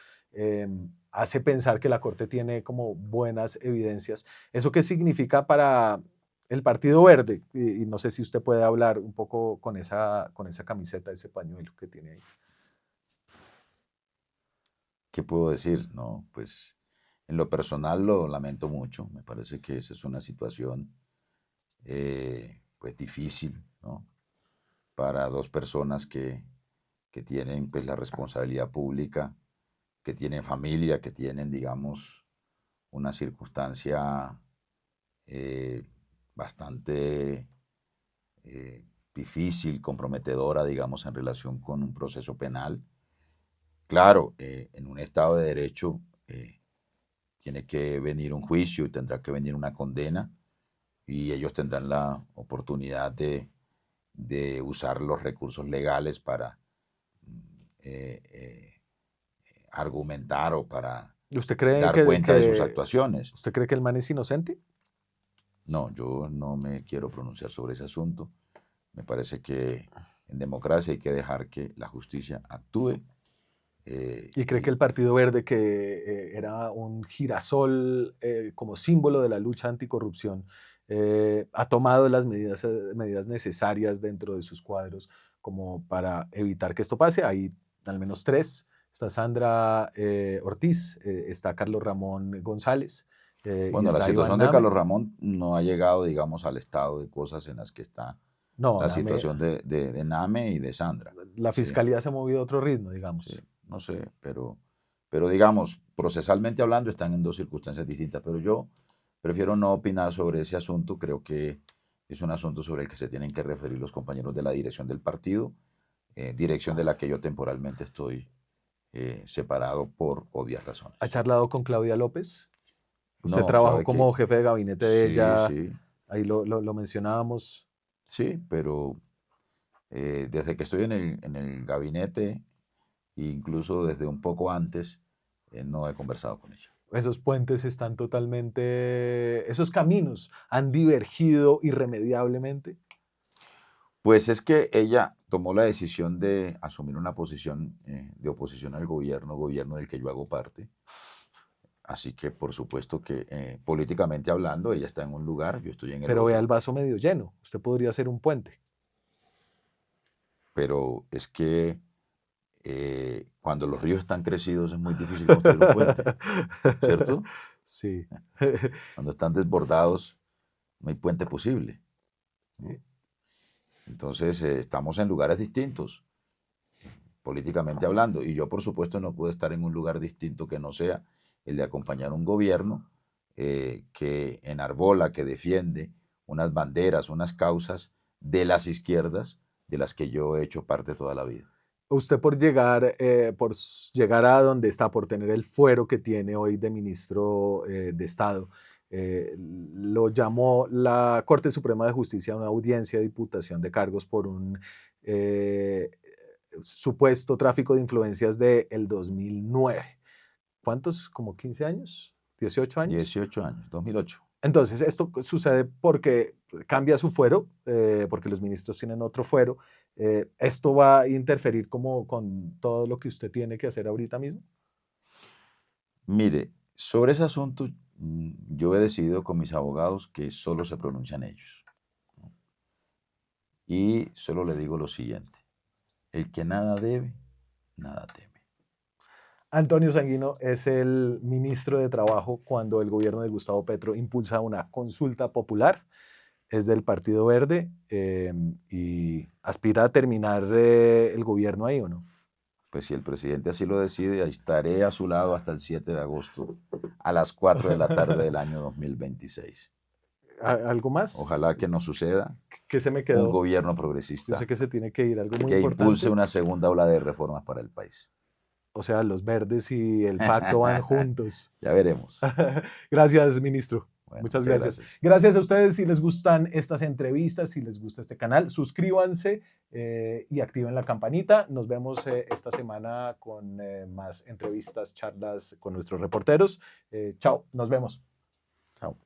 hace pensar que la Corte tiene como buenas evidencias. ¿Eso qué significa para el Partido Verde? Y no sé si usted puede hablar un poco con esa camiseta, ese pañuelo que tiene ahí. ¿Qué puedo decir? No, pues en lo personal lo lamento mucho. Me parece que esa es una situación pues difícil, ¿no? Para dos personas que tienen pues la responsabilidad pública, que tienen familia, que tienen, digamos, una circunstancia bastante difícil, comprometedora, digamos, en relación con un proceso penal. Claro, en un Estado de Derecho tiene que venir un juicio y tendrá que venir una condena, y ellos tendrán la oportunidad de usar los recursos legales para argumentar o para ¿Usted cree dar cuenta de sus actuaciones. ¿Usted cree que el man es inocente? No, yo no me quiero pronunciar sobre ese asunto. Me parece que en democracia hay que dejar que la justicia actúe. ¿Y cree que el Partido Verde, que era un girasol como símbolo de la lucha anticorrupción, ha tomado las medidas necesarias dentro de sus cuadros como para evitar que esto pase? Hay al menos tres. Está Sandra Ortiz, está Carlos Ramón González. Bueno, la situación de Carlos Ramón no ha llegado, digamos, al estado de cosas en las que está la situación de Name y de Sandra. La fiscalía se ha movido a otro ritmo, digamos. Sí, no sé, pero digamos, procesalmente hablando, están en dos circunstancias distintas. Pero yo prefiero no opinar sobre ese asunto. Creo que es un asunto sobre el que se tienen que referir los compañeros de la dirección del partido, dirección de la que yo temporalmente estoy separado por obvias razones. ¿Ha charlado con Claudia López? Usted No, trabajó como jefe de gabinete de ella, sí. Ahí lo mencionábamos. Sí, pero desde que estoy en el gabinete, incluso desde un poco antes, no he conversado con ella. Esos puentes están totalmente, esos caminos han divergido irremediablemente. Pues es que ella tomó la decisión de asumir una posición de oposición al gobierno del que yo hago parte. Así que, por supuesto que políticamente hablando, ella está en un lugar, yo estoy en el Pero otro. vea el vaso medio lleno. Usted podría hacer un puente. Pero es que cuando los ríos están crecidos es muy difícil construir un puente, ¿cierto? Sí. Cuando están desbordados no hay puente posible, ¿no? Entonces estamos en lugares distintos, políticamente hablando, y yo por supuesto no puedo estar en un lugar distinto que no sea el de acompañar un gobierno que enarbola, que defiende unas banderas, unas causas de las izquierdas de las que yo he hecho parte toda la vida. Usted por llegar a donde está, por tener el fuero que tiene hoy de ministro de Estado, lo llamó la Corte Suprema de Justicia a una audiencia de imputación de cargos por un supuesto tráfico de influencias del 2009. ¿Cuántos? ¿Como 15 años? ¿18 años? 18 años, 2008. Entonces, esto sucede porque cambia su fuero, porque los ministros tienen otro fuero. ¿Esto va a interferir como con todo lo que usted tiene que hacer ahorita mismo? Mire, sobre ese asunto, yo he decidido con mis abogados que solo se pronuncian ellos, ¿no? Y solo le digo lo siguiente: el que nada debe, nada teme. Antonio Sanguino es el ministro de Trabajo cuando el gobierno de Gustavo Petro impulsa una consulta popular es del Partido Verde y aspira a terminar el gobierno ahí, ¿o no? Pues si el presidente así lo decide, ahí estaré a su lado hasta el 7 de agosto a las 4 de la tarde del año 2026. ¿Algo más? Ojalá que no suceda ¿Qué se me un quedó? gobierno Yo progresista sé que se tiene que ir, algo muy que importante. impulse una segunda ola de reformas para el país. O sea, los verdes y el pacto van juntos. Ya veremos. Gracias, ministro. Bueno, Muchas muchas gracias. gracias. Gracias a ustedes. Si les gustan estas entrevistas, si les gusta este canal, suscríbanse y activen la campanita. Nos vemos esta semana con más entrevistas, charlas con nuestros reporteros. Chao, nos vemos. Chao.